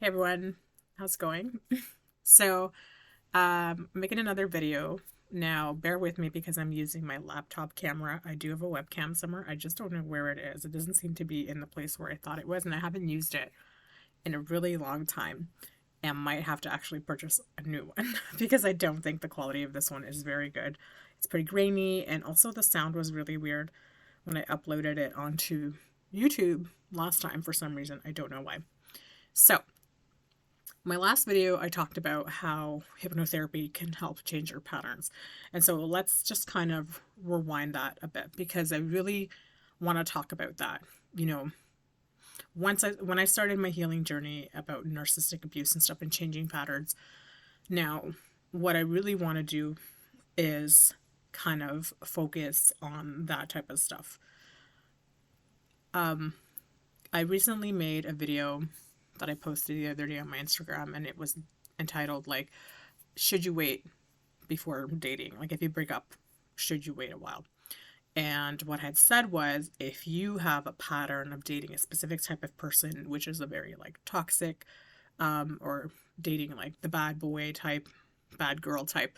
Hey everyone, how's it going? I'm making another video. Now, bear with me because I'm using my laptop camera. I do have a webcam somewhere. I just don't know where it is. It doesn't seem to be in the place where I thought it was, and I haven't used it in a really long time and might have to actually purchase a new one because I don't think the quality of this one is very good. It's pretty grainy, and also the sound was really weird when I uploaded it onto YouTube last time for some reason. I don't know why. So, my last video, I talked about how hypnotherapy can help change your patterns. And so let's just kind of rewind that a bit because I really want to talk about that. You know, when I started my healing journey about narcissistic abuse and stuff and changing patterns, now what I really want to do is kind of focus on that type of stuff. I recently made a video that I posted the other day on my Instagram, and it was entitled, like, should you wait before dating? Like, if you break up, should you wait a while? And what I had said was, if you have a pattern of dating a specific type of person, which is a very, like, toxic, or dating, like, the bad boy type, bad girl type,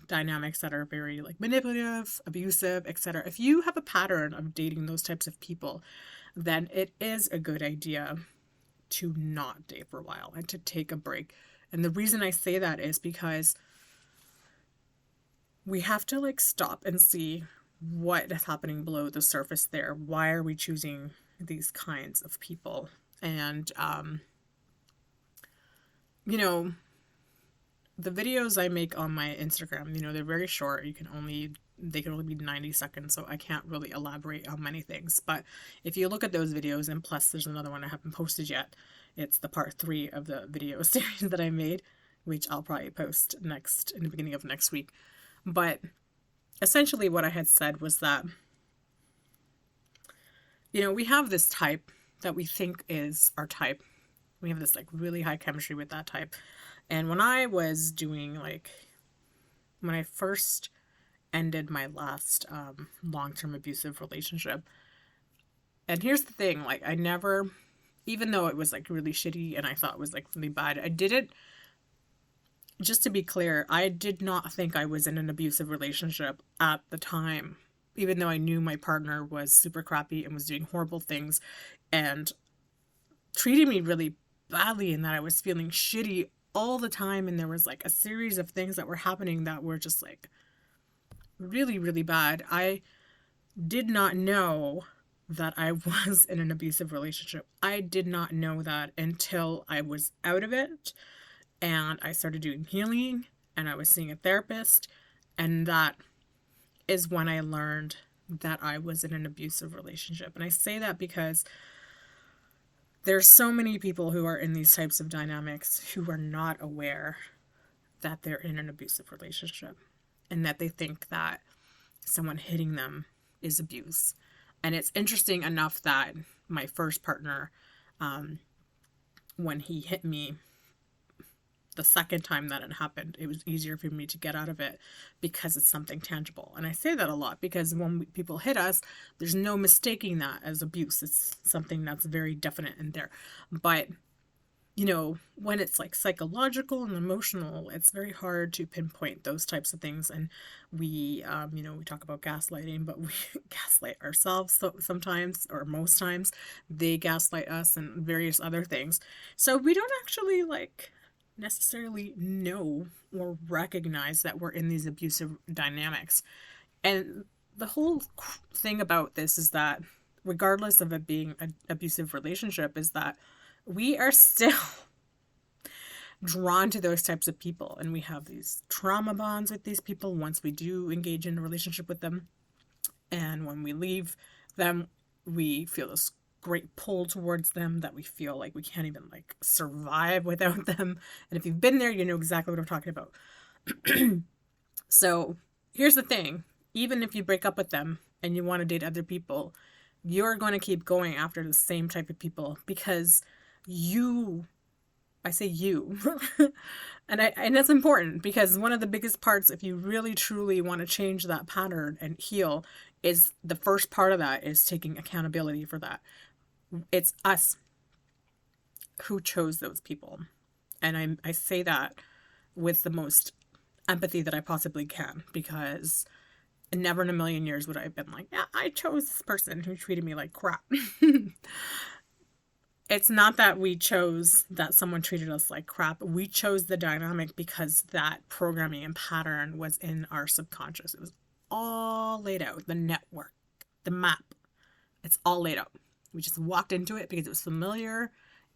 dynamics that are very, like, manipulative, abusive, etc. If you have a pattern of dating those types of people, then it is a good idea to not date for a while and to take a break. And the reason I say that is because we have to, like, stop and see what is happening below the surface there. Why are we choosing these kinds of people? And you know, the videos I make on my Instagram, they're very short. They can only be 90 seconds, so I can't really elaborate on many things. But if you look at those videos, and plus there's another one I haven't posted yet, it's the part 3 of the video series that I made, which I'll probably post in the beginning of next week. But essentially what I had said was that, we have this type that we think is our type. We have this, like, really high chemistry with that type. And when I first ended my last long-term abusive relationship, and here's the thing, like, I never, even though it was, like, really shitty and I thought it was, like, really bad, I didn't, just to be clear, I did not think I was in an abusive relationship at the time, even though I knew my partner was super crappy and was doing horrible things and treating me really badly, and that I was feeling shitty all the time, and there was, like, a series of things that were happening that were just, like, really, really bad. I did not know that I was in an abusive relationship. I did not know that until I was out of it and I started doing healing and I was seeing a therapist, and that is when I learned that I was in an abusive relationship. And I say that because there's so many people who are in these types of dynamics who are not aware that they're in an abusive relationship and that they think that someone hitting them is abuse. And it's interesting enough that my first partner, when he hit me the second time that it happened, it was easier for me to get out of it because it's something tangible. And I say that a lot because when people hit us, there's no mistaking that as abuse. It's something that's very definite in there. But, when it's, like, psychological and emotional, it's very hard to pinpoint those types of things. And we, we talk about gaslighting, but we gaslight ourselves sometimes, or most times. They gaslight us and various other things. So we don't actually, like, necessarily know or recognize that we're in these abusive dynamics. And the whole thing about this is that, regardless of it being an abusive relationship, is that we are still drawn to those types of people, and we have these trauma bonds with these people once we do engage in a relationship with them. And when we leave them, we feel this great pull towards them that we feel like we can't even, like, survive without them. And if you've been there, you know exactly what I'm talking about. So here's the thing. Even if you break up with them and you want to date other people, you're going to keep going after the same type of people because I say you, and that's important because one of the biggest parts, if you really truly want to change that pattern and heal, is the first part of that is taking accountability for that. It's us. who chose those people. And I say that with the most empathy that I possibly can, because never in a million years would I have been like, yeah, I chose this person who treated me like crap. It's not that we chose that someone treated us like crap. We chose the dynamic because that programming and pattern was in our subconscious. It was all laid out. The network, the map, it's all laid out. We just walked into it because it was familiar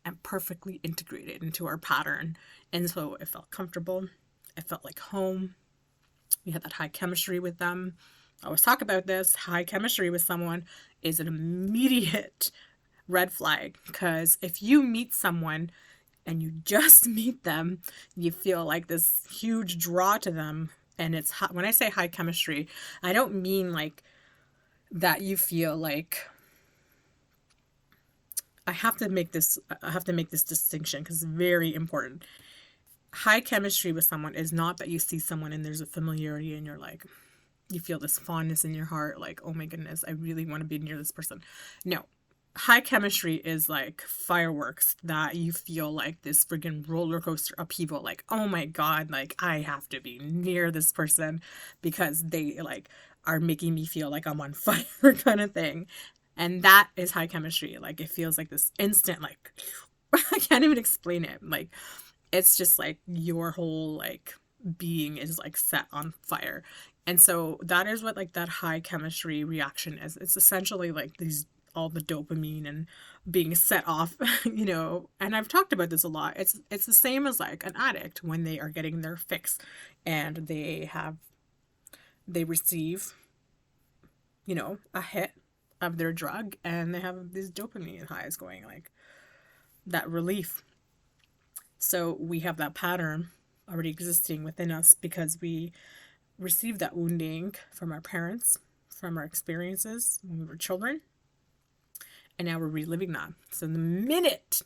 and perfectly integrated into our pattern. And so it felt comfortable. It felt like home. We had that high chemistry with them. I always talk about this. High chemistry with someone is an immediate red flag, because if you meet someone and you just meet them, you feel like this huge draw to them. And it's when I say high chemistry, I don't mean like that you feel like, I have to make this distinction because it's very important. High chemistry with someone is not that you see someone and there's a familiarity and you're like, you feel this fondness in your heart, like, oh my goodness, I really want to be near this person. No. High chemistry is like fireworks that you feel like this freaking roller coaster upheaval, like, oh my God, like I have to be near this person because they like are making me feel like I'm on fire kind of thing. And that is high chemistry. Like it feels like this instant, like I can't even explain it. Like it's just like your whole like being is like set on fire. And so that is what like that high chemistry reaction is. It's essentially like these, all the dopamine and being set off, you know. And I've talked about this a lot. It's the same as like an addict when they are getting their fix and they receive, you know, a hit of their drug and they have these dopamine highs going, like that relief. So we have that pattern already existing within us because we received that wounding from our parents, from our experiences when we were children. And now we're reliving that. So the minute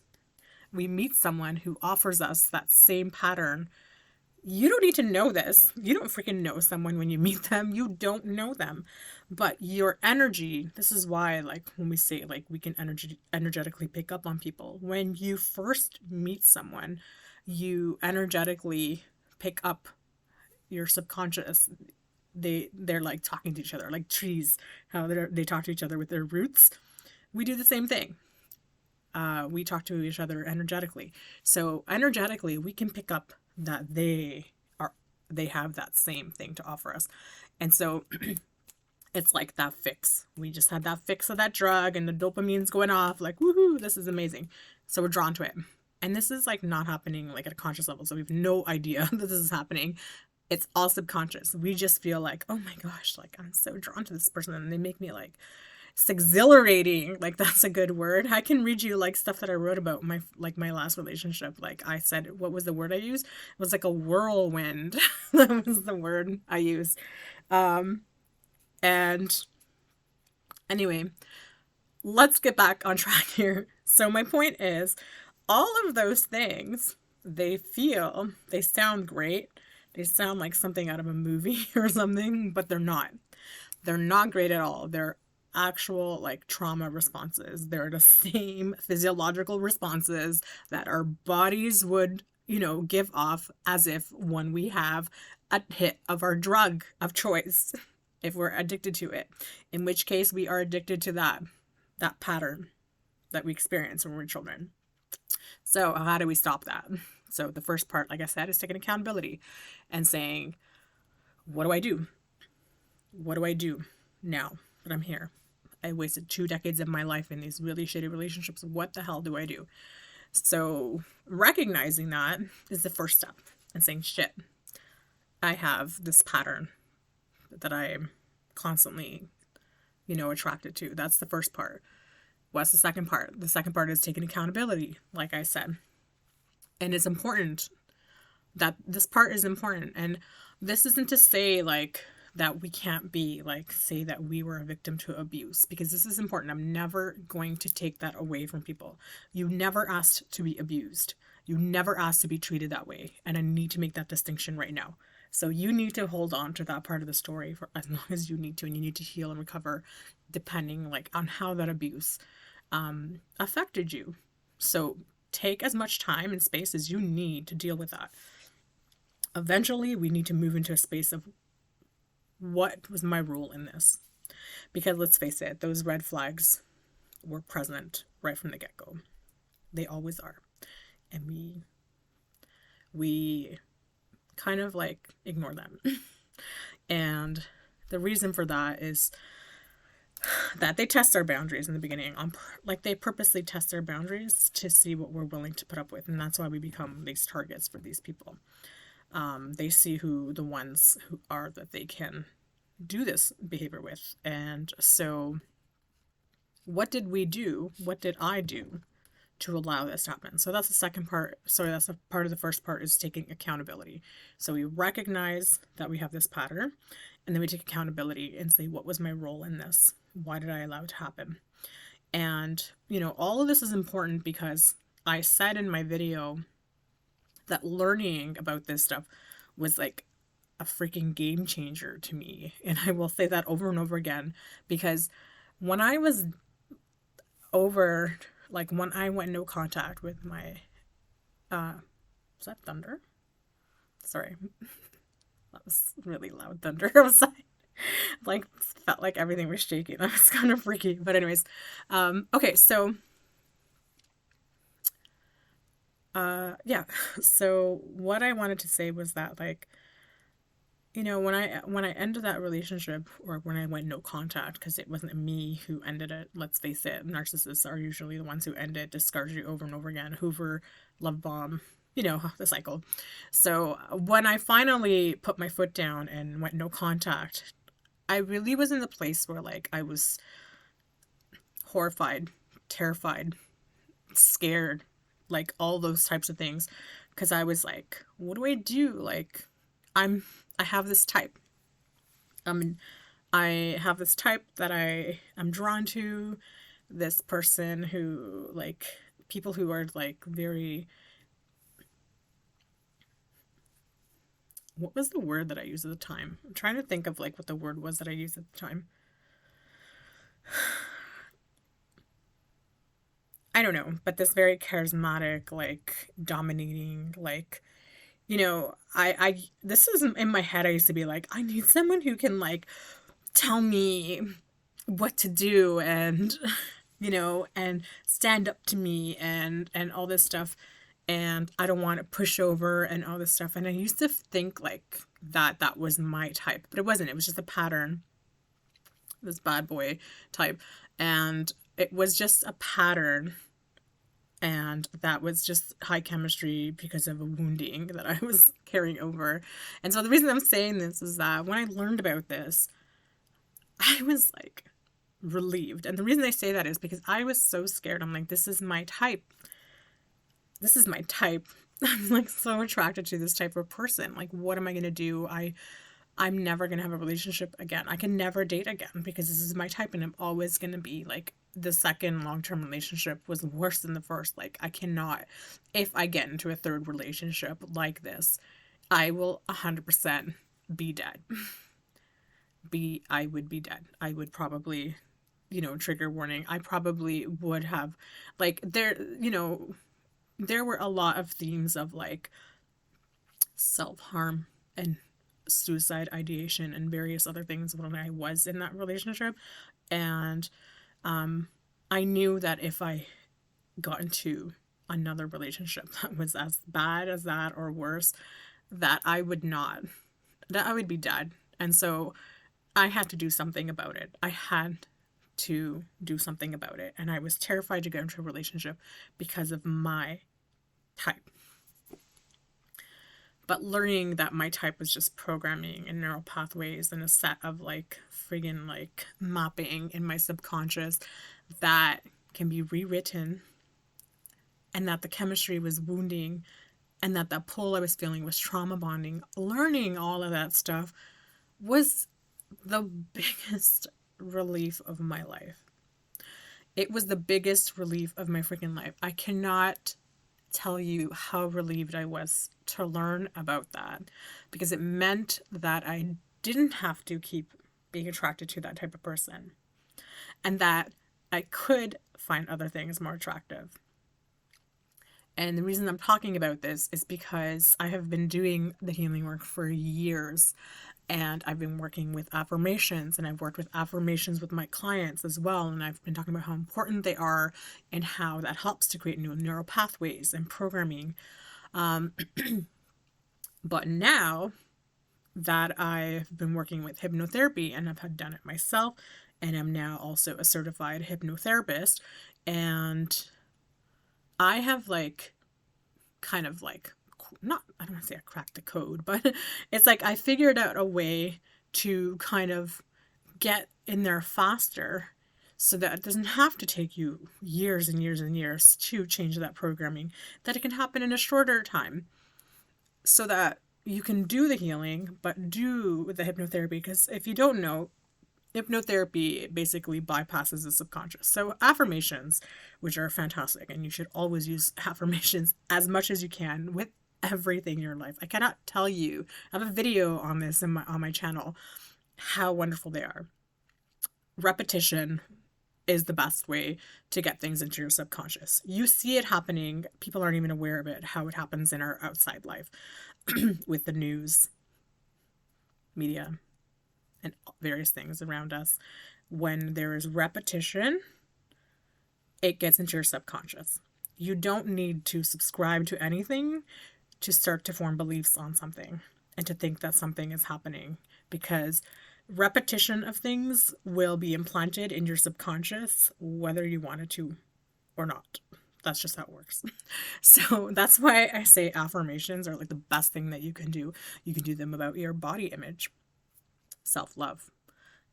we meet someone who offers us that same pattern, you don't need to know this. You don't freaking know someone when you meet them. You don't know them. But your energy, this is why, like, when we say, like, we can energetically pick up on people. When you first meet someone, you energetically pick up your subconscious. They're like talking to each other, like trees, how they talk to each other with their roots. We do the same thing. We talk to each other energetically. So energetically, we can pick up that they have that same thing to offer us. And so it's like that fix. We just had that fix of that drug and the dopamine's going off, like, woohoo, this is amazing. So we're drawn to it. And this is like not happening like at a conscious level. So we have no idea that this is happening. It's all subconscious. We just feel like, oh my gosh, like I'm so drawn to this person and they make me like, it's exhilarating. Like that's a good word. I can read you like stuff that I wrote about my last relationship. Like I said, what was the word I used? It was like a whirlwind. That was the word I used. And anyway, let's get back on track here. So my point is, all of those things, they sound great. They sound like something out of a movie or something, but they're not. They're not great at all. They're actual like trauma responses. They're the same physiological responses that our bodies would, you know, give off as if when we have a hit of our drug of choice, if we're addicted to it, in which case we are addicted to that pattern that we experienced when we were children. So how do we stop that? So the first part, like I said, is taking accountability and saying, what do I do? What do I do now that I'm here? I wasted 2 decades of my life in these really shitty relationships. What the hell do I do? So recognizing that is the first step, and saying, shit, I have this pattern that I'm constantly, you know, attracted to. That's the first part. What's the second part? The second part is taking accountability, like I said. And it's important that this part is important. And this isn't to say like that we can't be like, say that we were a victim to abuse, because this is important. I'm never going to take that away from people. You never asked to be abused. You never asked to be treated that way. And I need to make that distinction right now. So you need to hold on to that part of the story for as long as you need to, and you need to heal and recover depending like on how that abuse affected you. So take as much time and space as you need to deal with that. Eventually, we need to move into a space of what was my role in this? Because let's face it, those red flags were present right from the get-go. They always are. And we kind of like ignore them. And the reason for that is that they test our boundaries in the beginning. Like they purposely test our boundaries to see what we're willing to put up with. And that's why we become these targets for these people. They see who the ones who are that they can do this behavior with. And so what did we do? What did I do to allow this to happen? So that's the second part. Sorry, that's a part of the first part, is taking accountability. So we recognize that we have this pattern, and then we take accountability and say, what was my role in this? Why did I allow it to happen? And, you know, all of this is important because I said in my video that learning about this stuff was like a freaking game changer to me. And I will say that over and over again, because when I was when I went no contact with my, is that thunder? Sorry. That was really loud thunder outside. Like, felt like everything was shaking. That was kind of freaky. But anyways, okay, so, yeah. So what I wanted to say was that, like, you know, when I ended that relationship, or when I went no contact, because it wasn't me who ended it, let's face it, narcissists are usually the ones who end it, discard you over and over again, hoover, love bomb, you know, the cycle. So when I finally put my foot down and went no contact, I really was in the place where, like, I was horrified, terrified, scared, like all those types of things, because I was like, what do I do? Like, I have this type. I have this type that I am drawn to, this person who, like, people who are, like, very, what was the word that I used at the time? I'm trying to think of, like, what the word was that I used at the time. I don't know, but this very charismatic, like, dominating, like, you know, this is in my head. I used to be like, I need someone who can, like, tell me what to do, and, you know, and stand up to me, and all this stuff. And I don't want to push over and all this stuff. And I used to think like that was my type, but it wasn't. It was just a pattern, this bad boy type. And it was just a pattern. And that was just high chemistry because of a wounding that I was carrying over. And so the reason I'm saying this is that when I learned about this, I was like relieved. And the reason I say that is because I was so scared. I'm like, this is my type. This is my type. I'm like so attracted to this type of person. Like, what am I going to do? I'm never going to have a relationship again. I can never date again because this is my type, and I'm always going to be like, the second long-term relationship was worse than the first. Like, I cannot, if I get into a third relationship like this, I will 100% be dead. I would be dead. I would probably, you know, trigger warning. I probably would have, like, you know, there were a lot of themes of, like, self-harm and suicide ideation and various other things when I was in that relationship. And I knew that if I got into another relationship that was as bad as that or worse, that I would be dead. And so I had to do something about it. I had to do something about it. And I was terrified to get into a relationship because of my type. But learning that my type was just programming and neural pathways and a set of, like, friggin', like, mapping in my subconscious that can be rewritten, and that the chemistry was wounding, and that the pull I was feeling was trauma bonding. Learning all of that stuff was the biggest relief of my life. It was the biggest relief of my freaking life. I cannot tell you how relieved I was to learn about that, because it meant that I didn't have to keep being attracted to that type of person, and that I could find other things more attractive. And the reason I'm talking about this is because I have been doing the healing work for years, and I've been working with affirmations, and I've worked with affirmations with my clients as well. And I've been talking about how important they are and how that helps to create new neural pathways and programming. But now that I've been working with hypnotherapy and I've had done it myself, and I'm now also a certified hypnotherapist, and I have like kind of like not, I don't want to say I cracked the code, but it's like I figured out a way to kind of get in there faster so that it doesn't have to take you years and years and years to change that programming, that it can happen in a shorter time so that you can do the healing, but do the hypnotherapy. Because if you don't know, hypnotherapy basically bypasses the subconscious. So affirmations, which are fantastic, and you should always use affirmations as much as you can with everything in your life. I cannot tell you. I have a video on this on my channel, how wonderful they are. Repetition is the best way to get things into your subconscious. You see it happening. People aren't even aware of it, how it happens in our outside life with the news, media, and various things around us. When there is repetition, it gets into your subconscious. You don't need to subscribe to anything to start to form beliefs on something and to think that something is happening, because repetition of things will be implanted in your subconscious whether you wanted to or not. That's just how it works. So that's why I say affirmations are like the best thing that you can do. You can do them about your body image, self-love,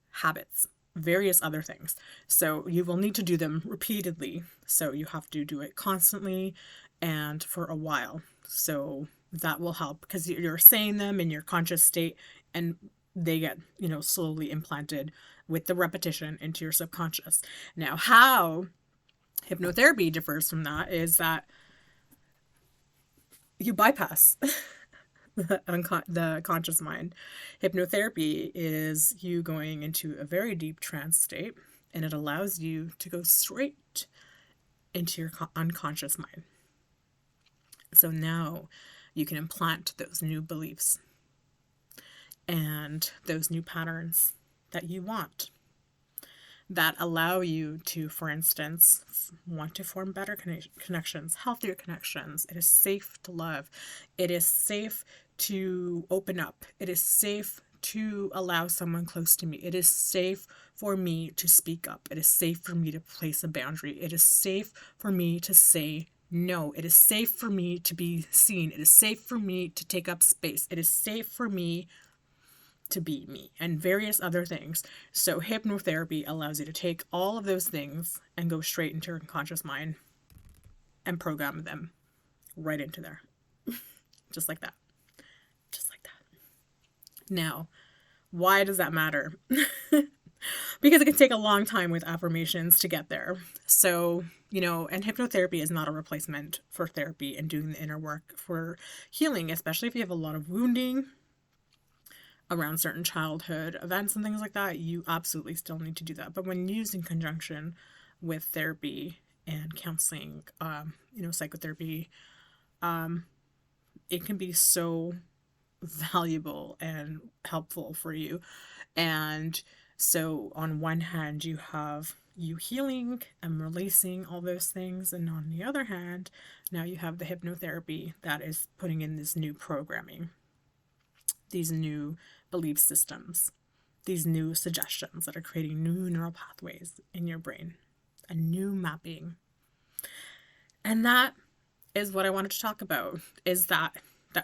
habits, various other things. So you will need to do them repeatedly. So you have to do it constantly and for a while. So that will help because you're saying them in your conscious state, and they get, slowly implanted with the repetition into your subconscious. Now, how hypnotherapy differs from that is that you bypass the conscious mind. Hypnotherapy is you going into a very deep trance state, and it allows you to go straight into your unconscious mind. So now you can implant those new beliefs and those new patterns that you want, that allow you to, for instance, want to form better connections, healthier connections. It is safe to love. It is safe to open up. It is safe to allow someone close to me. It is safe for me to speak up. It is safe for me to place a boundary. It is safe for me to say no. It is safe for me to be seen. It is safe for me to take up space. It is safe for me to be me, and various other things. So hypnotherapy allows you to take all of those things and go straight into your unconscious mind and program them right into there. Just like that. Just like that. Now, why does that matter? Because it can take a long time with affirmations to get there. So, and hypnotherapy is not a replacement for therapy and doing the inner work for healing, especially if you have a lot of wounding around certain childhood events and things like that. You absolutely still need to do that. But when used in conjunction with therapy and counseling, psychotherapy, it can be so valuable and helpful for you. And so on one hand, you have you healing and releasing all those things. And on the other hand, now you have the hypnotherapy that is putting in this new programming, these new belief systems, these new suggestions that are creating new neural pathways in your brain, a new mapping. And that is what I wanted to talk about, is that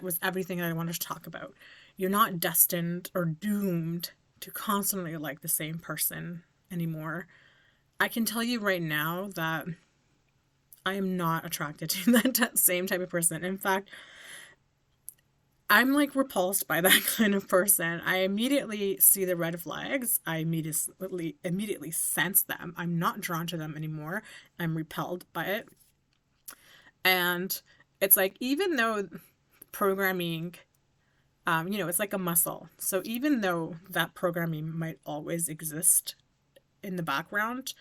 was everything that I wanted to talk about. You're not destined or doomed to constantly like the same person anymore. I can tell you right now that I am not attracted to that same type of person. In fact, I'm like repulsed by that kind of person. I immediately see the red flags. I immediately sense them. I'm not drawn to them anymore. I'm repelled by it. And it's like, even though programming, it's like a muscle. So even though that programming might always exist in the background,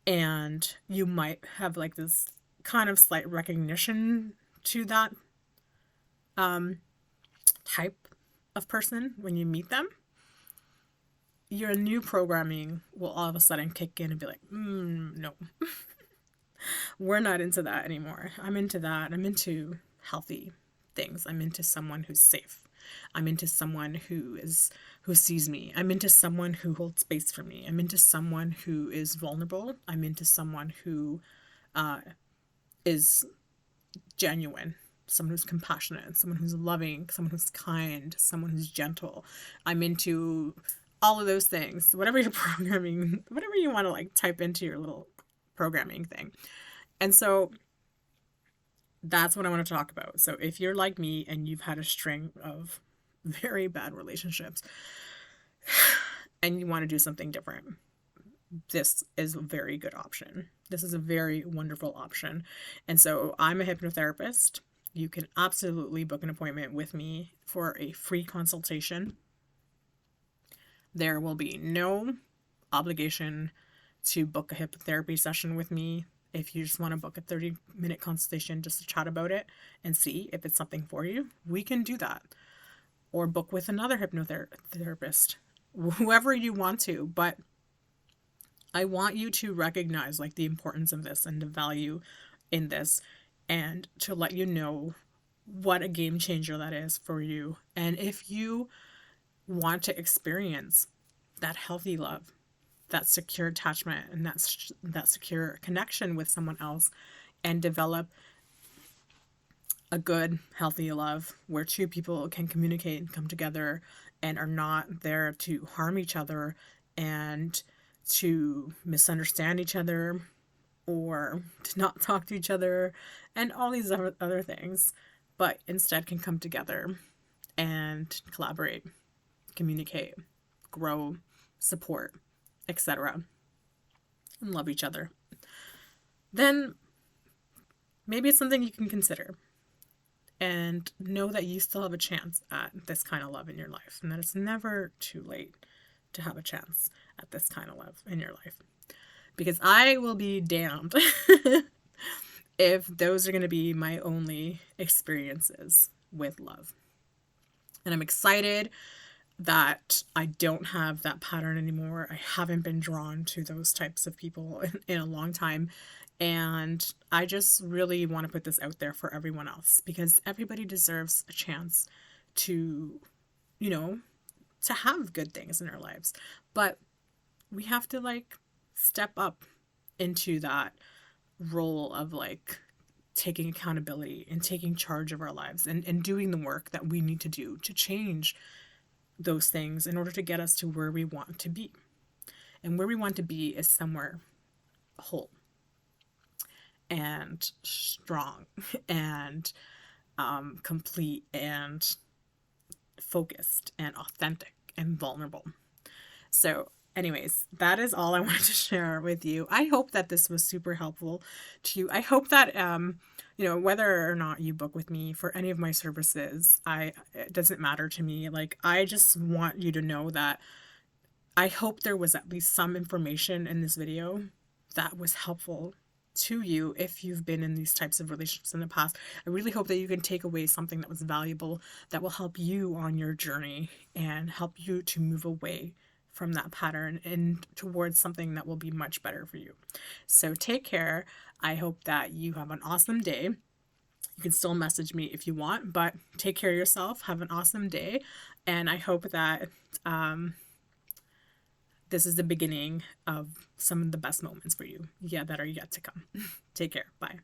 and you might have like this kind of slight recognition to that type of person when you meet them, your new programming will all of a sudden kick in and be like, no, we're not into that anymore. I'm into that. I'm into healthy things. I'm into someone who's safe. I'm into someone who sees me. I'm into someone who holds space for me. I'm into someone who is vulnerable. I'm into someone who is genuine, someone who's compassionate, someone who's loving, someone who's kind, someone who's gentle. I'm into all of those things. Whatever you're programming, whatever you want to like type into your little programming thing. And so that's what I want to talk about. So if you're like me and you've had a string of very bad relationships and you want to do something different, this is a very good option. This is a very wonderful option. And so I'm a hypnotherapist. You can absolutely book an appointment with me for a free consultation. There will be no obligation to book a hypnotherapy session with me. If you just want to book a 30-minute consultation just to chat about it and see if it's something for you, we can do that. Or book with another hypnotherapist, whoever you want to. But I want you to recognize like the importance of this and the value in this, and to let you know what a game changer that is for you. And if you want to experience that healthy love, that secure attachment, and that secure connection with someone else, and develop a good, healthy love where two people can communicate and come together and are not there to harm each other and to misunderstand each other or to not talk to each other and all these other things, but instead can come together and collaborate, communicate, grow, support, etc., and love each other, then maybe it's something you can consider. And know that you still have a chance at this kind of love in your life, and that it's never too late to have a chance at this kind of love in your life. Because I will be damned if those are going to be my only experiences with love. And I'm excited that I don't have that pattern anymore. I haven't been drawn to those types of people in a long time. And I just really want to put this out there for everyone else, because everybody deserves a chance to, to have good things in their lives. But we have to like step up into that role of like taking accountability and taking charge of our lives and doing the work that we need to do to change those things in order to get us to where we want to be. And where we want to be is somewhere whole and strong and complete and focused and authentic and vulnerable. So anyways, that is all I wanted to share with you. I hope that this was super helpful to you. I hope that, whether or not you book with me for any of my services, it doesn't matter to me. Like, I just want you to know that I hope there was at least some information in this video that was helpful to you if you've been in these types of relationships in the past. I really hope that you can take away something that was valuable that will help you on your journey and help you to move away from that pattern and towards something that will be much better for you. So take care. I hope that you have an awesome day. You can still message me if you want, but take care of yourself. Have an awesome day. And I hope that this is the beginning of some of the best moments for you, that are yet to come. Take care. Bye.